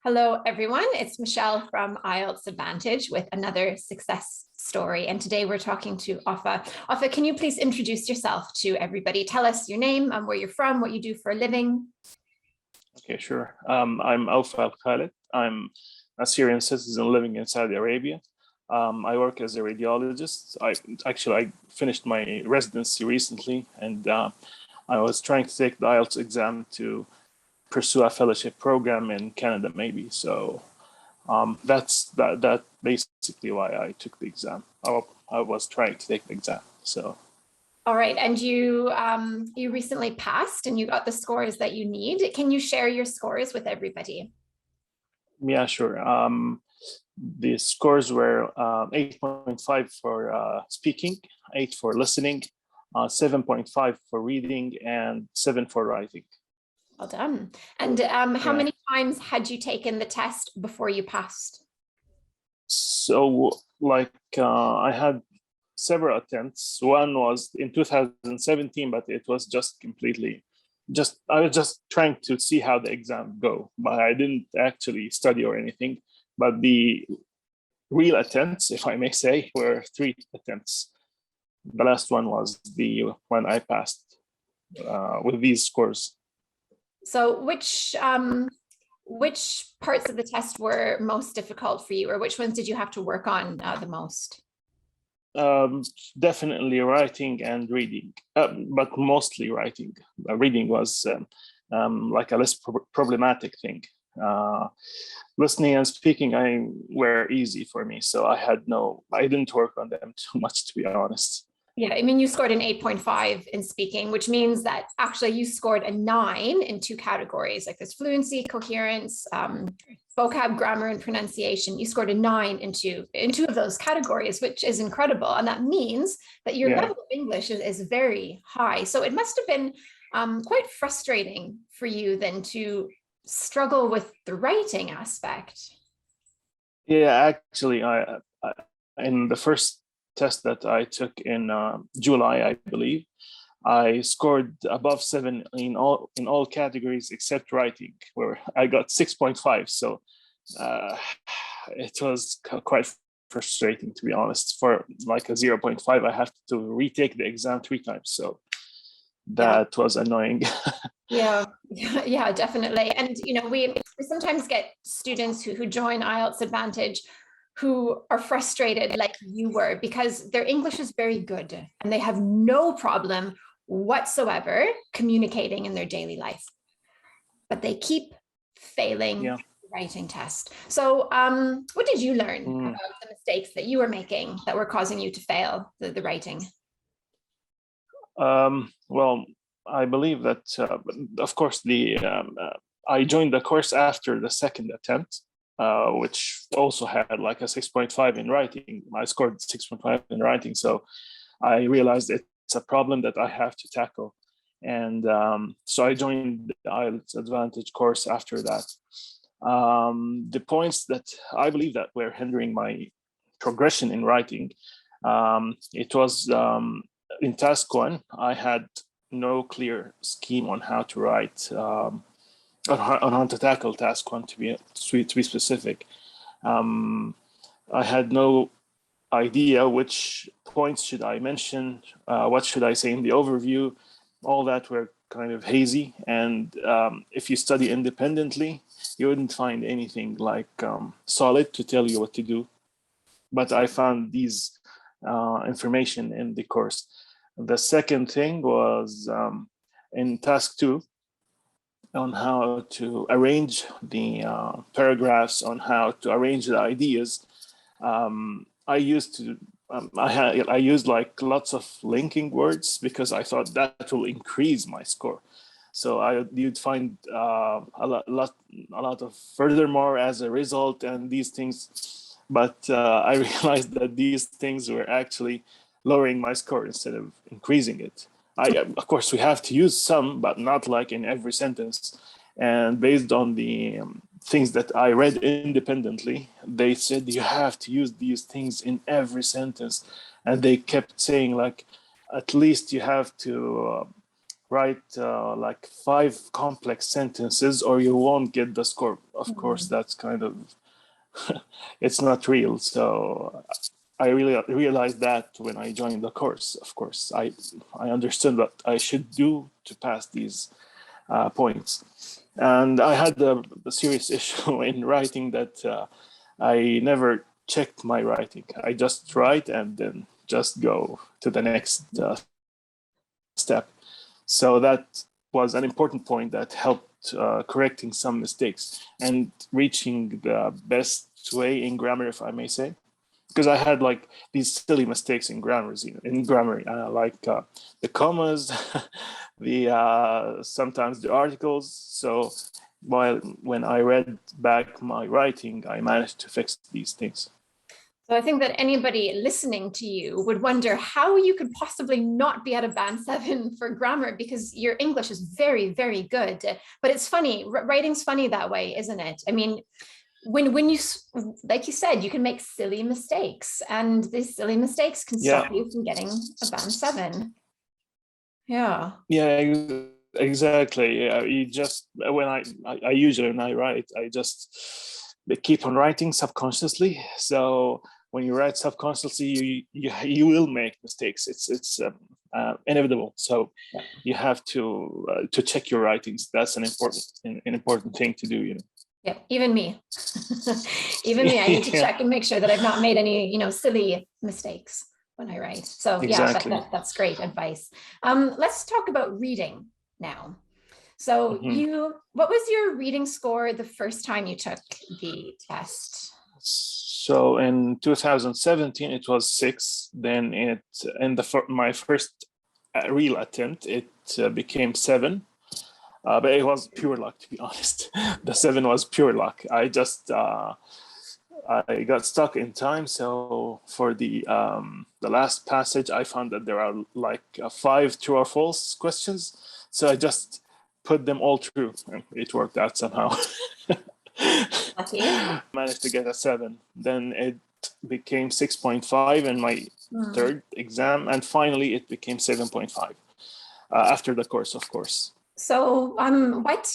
Hello, everyone. It's Michelle from IELTS Advantage with another success story. And today we're talking to Awfa. Awfa, can you please introduce yourself to everybody? Tell us your name, where you're from, what you do for a living. Okay, sure. I'm Awfa Khalid. I'm a Syrian citizen living in Saudi Arabia. I work as a radiologist. I finished my residency recently, and I was trying to take the IELTS exam to pursue a fellowship program in Canada, maybe. So that's basically why I took the exam. I was trying to take the exam. So. All right, and you recently passed and you got the scores that you need. Can you share your scores with everybody? Yeah, sure. The scores were 8.5 for speaking, 8 for listening, 7.5 for reading, and 7 for writing. Well done. And how many times had you taken the test before you passed? So, I had several attempts. One was in 2017, but it was I was just trying to see how the exam go, but I didn't actually study or anything. But the real attempts, if I may say, were 3 attempts. The last one was the one I passed with these scores. So which parts of the test were most difficult for you, or which ones did you have to work on the most? Definitely writing and reading, but mostly writing. Reading was like a less problematic thing. Listening and speaking were easy for me, so I didn't work on them too much, to be honest. Yeah, I mean, you scored an 8.5 in speaking, which means that actually you scored a 9 in 2 categories, like this fluency, coherence, vocab, grammar, and pronunciation. You scored a 9 in two of those categories, which is incredible. And that means that your level of English is very high. So it must have been quite frustrating for you then to struggle with the writing aspect. Yeah, actually, I in the first test that I took in July, I believe, I scored above 7 in all categories except writing, where I got 6.5. So it was quite frustrating, to be honest. For like a 0.5, I have to retake the exam 3 times. So that was annoying. Yeah, definitely. And we sometimes get students who join IELTS Advantage who are frustrated like you were because their English is very good and they have no problem whatsoever communicating in their daily life, but they keep failing the writing test. So what did you learn about the mistakes that you were making that were causing you to fail the writing? Well, I believe that, of course, I joined the course after the second attempt, which also had like a 6.5 in writing. I scored 6.5 in writing. So I realized it's a problem that I have to tackle. And so I joined the IELTS Advantage course after that. The points that I believe that were hindering my progression in writing, it was in task 1, I had no clear scheme on how to write, on how to tackle task 1, to be specific. I had no idea which points should I mention, what should I say in the overview. All that were kind of hazy, and if you study independently, you wouldn't find anything like solid to tell you what to do. But I found these information in the course. The second thing was in task 2, on how to arrange the paragraphs, on how to arrange the ideas. I used like lots of linking words because I thought that will increase my score. So you'd find a lot of furthermore as a result and these things. But I realized that these things were actually lowering my score instead of increasing it. Of course, we have to use some, but not like in every sentence. And based on the things that I read independently, they said you have to use these things in every sentence. And they kept saying like, at least you have to write like 5 complex sentences or you won't get the score. of course, that's kind of, it's not real. So I really realized that when I joined the course. Of course, I understood what I should do to pass these points. And I had a serious issue in writing that I never checked my writing. I just write and then just go to the next step. So that was an important point that helped correcting some mistakes and reaching the best way in grammar, if I may say. Because I had like these silly mistakes in grammar, like the commas, the sometimes the articles. So when I read back my writing, I managed to fix these things. So I think that anybody listening to you would wonder how you could possibly not be at a band 7 for grammar, because your English is very, very good. But it's funny, writing's funny that way, isn't it? I mean, when you, like you said, you can make silly mistakes, and these silly mistakes can stop you from getting a band 7. Yeah. Yeah, exactly. You just, when I usually, when I write, I just keep on writing subconsciously. So when you write subconsciously, you will make mistakes. It's inevitable. So you have to check your writings. That's an important thing to do. You know. Yeah, even me. Even me, I need to check and make sure that I've not made any, silly mistakes when I write. So exactly. Yeah, that's great advice. Let's talk about reading now. So what was your reading score the first time you took the test? So in 2017, it was 6. Then my first real attempt, it became 7. But it was pure luck, to be honest. The 7 was pure luck. I just I got stuck in time. So for the last passage, I found that there are like 5 true or false questions. So I just put them all through, and it worked out somehow. Lucky. Managed to get a 7. Then it became 6.5 in my third exam, and finally it became 7.5 after the course, of course. So what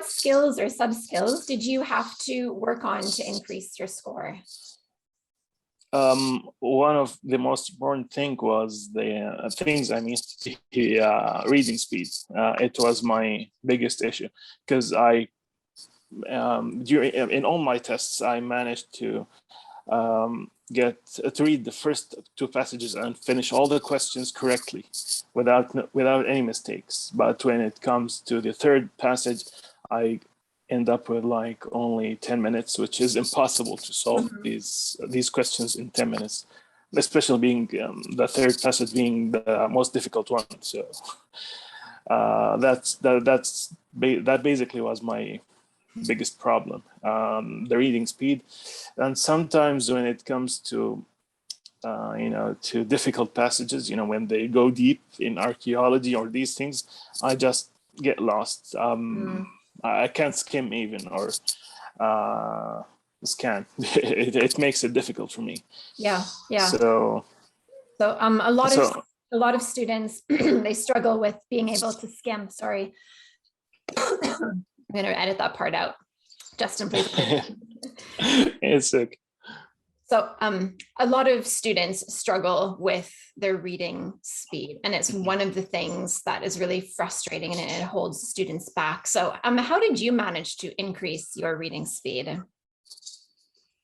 skills or sub skills did you have to work on to increase your score? One of the most important thing was the reading speed. It was my biggest issue, because in all my tests, I managed to read the first 2 passages and finish all the questions correctly without any mistakes. But when it comes to the third passage, I end up with like only 10 minutes, which is impossible to solve these questions in 10 minutes, especially being the third passage being the most difficult one. So that basically was my biggest problem, the reading speed. And sometimes when it comes to to difficult passages, when they go deep in archaeology or these things, I just get lost. I can't skim even, or scan. It makes it difficult for me. Yeah. So a lot of students they struggle with being able to skim. Sorry. I'm going to edit that part out. Justin, please. It's okay. So a lot of students struggle with their reading speed, and it's one of the things that is really frustrating, and it holds students back. So how did you manage to increase your reading speed?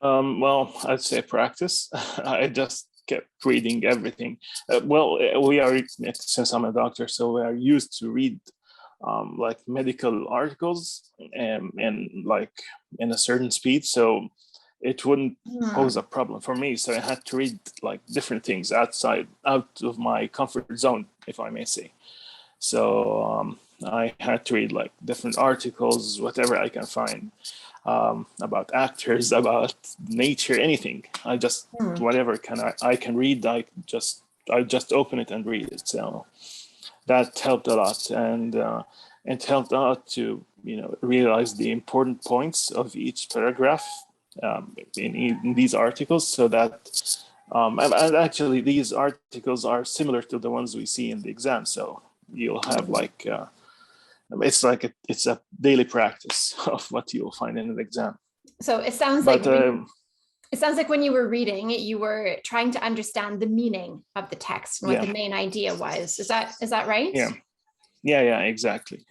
Well, I'd say practice. I just kept reading everything. Since I'm a doctor, so we are used to read like medical articles and like in a certain speed, so it wouldn't pose a problem for me. So I had to read like different things out of my comfort zone, if I may say. So I had to read like different articles, whatever I can find, about actors, about nature, anything. I just whatever I can read, I just open it and read it. So that helped a lot, and it helped a lot to realize the important points of each paragraph in these articles, so that and actually these articles are similar to the ones we see in the exam. So you'll have like it's like it's a daily practice of what you will find in an exam. So it sounds But like when you were reading, you were trying to understand the meaning of the text and what yeah, the main idea was. Is that right? yeah, exactly.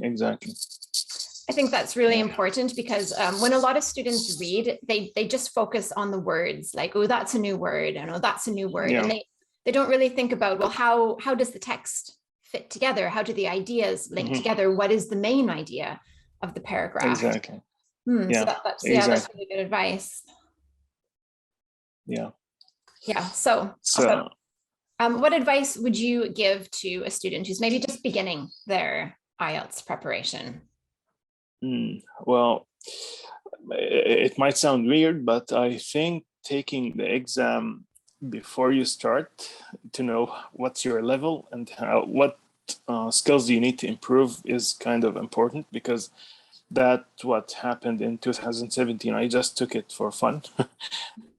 I think that's really Yeah. important because when a lot of students read, they just focus on the words, like, oh, that's a new word, and oh, that's a new word. Yeah. And they don't really think about, well, how does the text fit together? How do the ideas link together? What is the main idea of the paragraph? Exactly. So Yeah, that's exactly. really good advice. Yeah. Yeah. So what advice would you give to a student who's maybe just beginning their IELTS preparation? Well, it might sound weird, but I think taking the exam before you start to know what's your level and what skills you need to improve is kind of important, because that's what happened in 2017. I just took it for fun,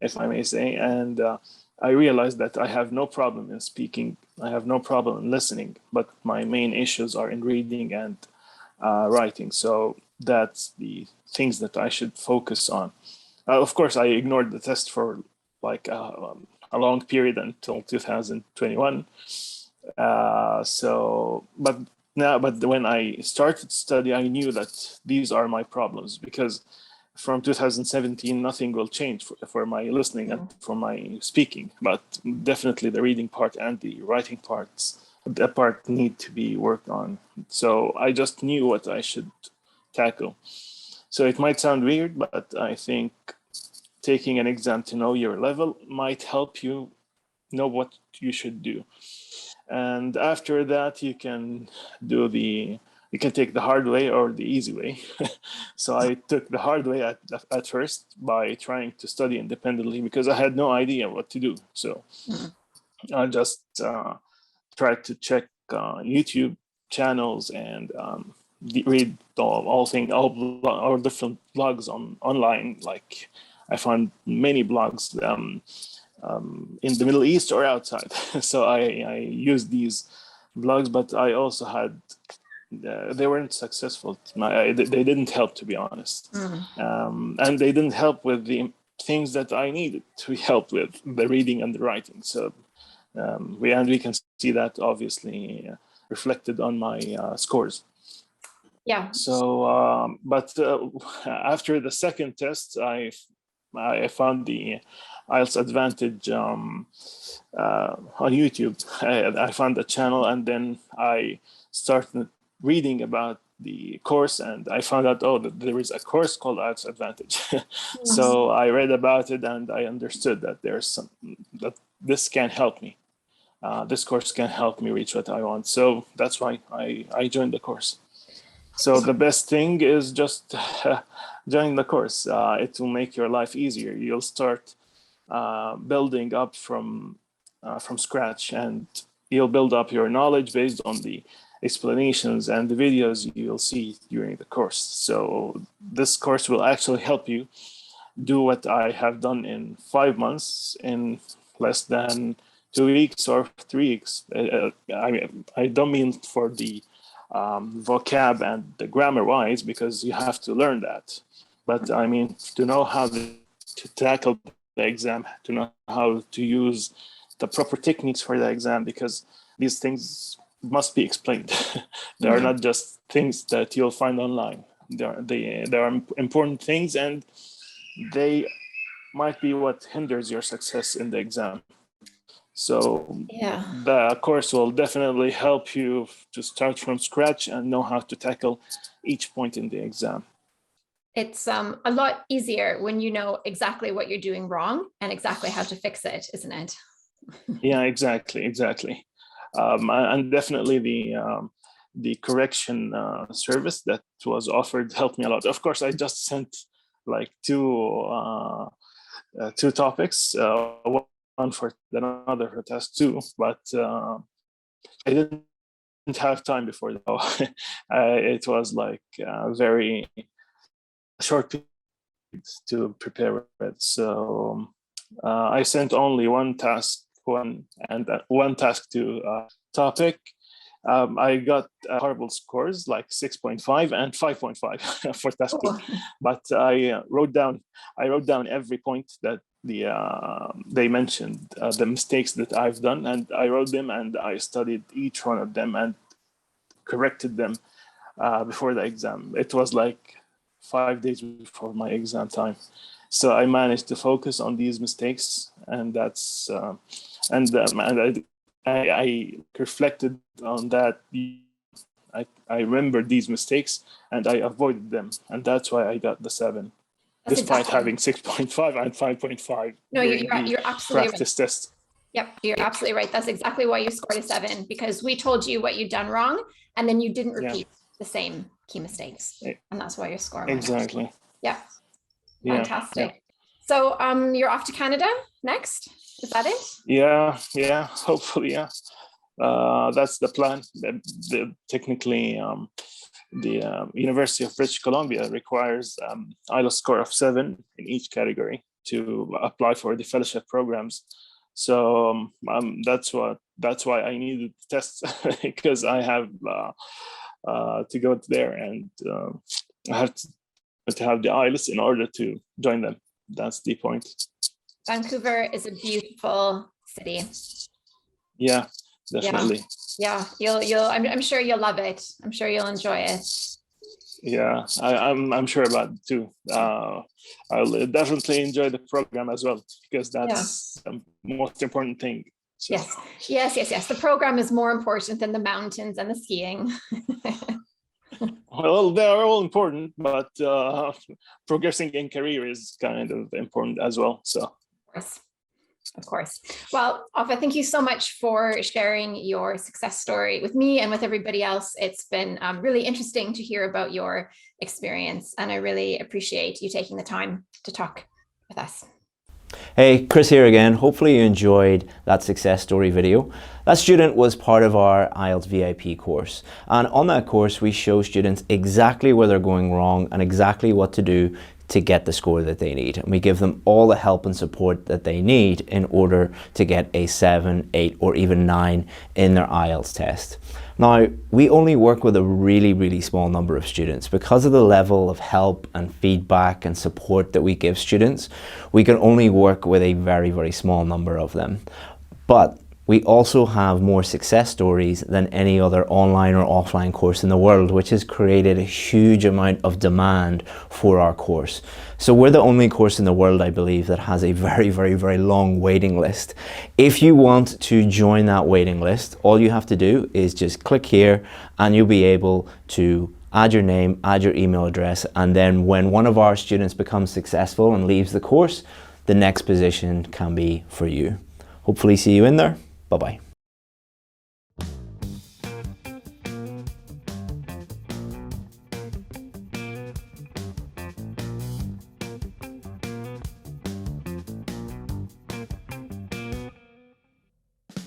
if I may say, and I realized that I have no problem in speaking. I have no problem in listening, but my main issues are in reading and writing. So that's the things that I should focus on. Of course, I ignored the test for like a long period until 2021. But when I started study, I knew that these are my problems, because from 2017, nothing will change for my listening and for my speaking, but definitely the reading part and the writing parts, that part need to be worked on. So I just knew what I should tackle. So it might sound weird, but I think taking an exam to know your level might help you know what you should do. And after that, you can take the hard way or the easy way. So I took the hard way at first by trying to study independently, because I had no idea what to do. So I just tried to check YouTube channels and read all different blogs online. Like I found many blogs in the Middle East or outside. So I used these blogs, but I also had they weren't successful. They didn't help, to be honest, and they didn't help with the things that I needed to help with, the reading and the writing. So we can see that obviously reflected on my scores. Yeah. So, but after the second test, I found the IELTS Advantage on YouTube. I found the channel, and then I started reading about the course, and I found out, that there is a course called IELTS Advantage. So I read about it, and I understood that that this can help me. This course can help me reach what I want. So that's why I joined the course. So the best thing is just join the course. It will make your life easier. You'll start building up from scratch, and you'll build up your knowledge based on the explanations and the videos you'll see during the course. So this course will actually help you do what I have done in 5 months in less than 2 weeks or 3 weeks. I don't mean for the vocab and the grammar wise, because you have to learn that. But I mean, to know how to tackle the exam, to know how to use the proper techniques for the exam, because these things must be explained. They are not just things that you'll find online. They are important things, and they might be what hinders your success in the exam. So the course will definitely help you to start from scratch and know how to tackle each point in the exam. It's a lot easier when you know exactly what you're doing wrong and exactly how to fix it, isn't it? Yeah, exactly. And definitely the correction service that was offered helped me a lot. Of course, I just sent like two topics, one for another for test two, but I didn't have time before that. It was like very short period to prepare it. So I sent only one task to topic, I got horrible scores like 6.5 and 5.5 for test two. But I wrote down every point that they mentioned, the mistakes that I've done, and I wrote them, and I studied each one of them and corrected them before the exam. It was like 5 days before my exam time. So I managed to focus on these mistakes, and that's I reflected on that. I remembered these mistakes and I avoided them, and that's why I got the 7, That's despite exactly. having 6.5 and 5.5. No, you're absolutely practice right. test. Yep, you're absolutely right. That's exactly why you scored a 7, because we told you what you'd done wrong, and then you didn't repeat the same key mistakes, and that's why your score went up. Exactly. Yeah. Yeah. Fantastic. Yeah. So you're off to Canada next. Is that it? Yeah. Hopefully, yeah. That's the plan. Technically, the University of British Columbia requires IELTS score of 7 in each category to apply for the fellowship programs. So that's why I needed the test, because I have to go there, and I have to have the IELTS in order to join them. That's the point. Vancouver is a beautiful city. Yeah, definitely. Yeah, I'm sure you'll love it. I'm sure you'll enjoy it. Yeah, I'm sure about it too. I'll definitely enjoy the program as well, because that's the most important thing. So. Yes. The program is more important than the mountains and the skiing. Well, they are all important, but progressing in career is kind of important as well. So. Of course. Well, Awfa, thank you so much for sharing your success story with me and with everybody else. It's been really interesting to hear about your experience, and I really appreciate you taking the time to talk with us. Hey, Chris here again. Hopefully you enjoyed that success story video. That student was part of our IELTS VIP course, and on that course we show students exactly where they're going wrong and exactly what to do to get the score that they need. And we give them all the help and support that they need in order to get a 7, 8 or even 9 in their IELTS test. Now, we only work with a really small number of students. Because of the level of help and feedback and support that we give students, we can only work with a very small number of them. But we also have more success stories than any other online or offline course in the world, which has created a huge amount of demand for our course. So we're the only course in the world, I believe, that has a very long waiting list. If you want to join that waiting list, all you have to do is just click here and you'll be able to add your name, add your email address, and then when one of our students becomes successful and leaves the course, the next position can be for you. Hopefully see you in there. Bye-bye.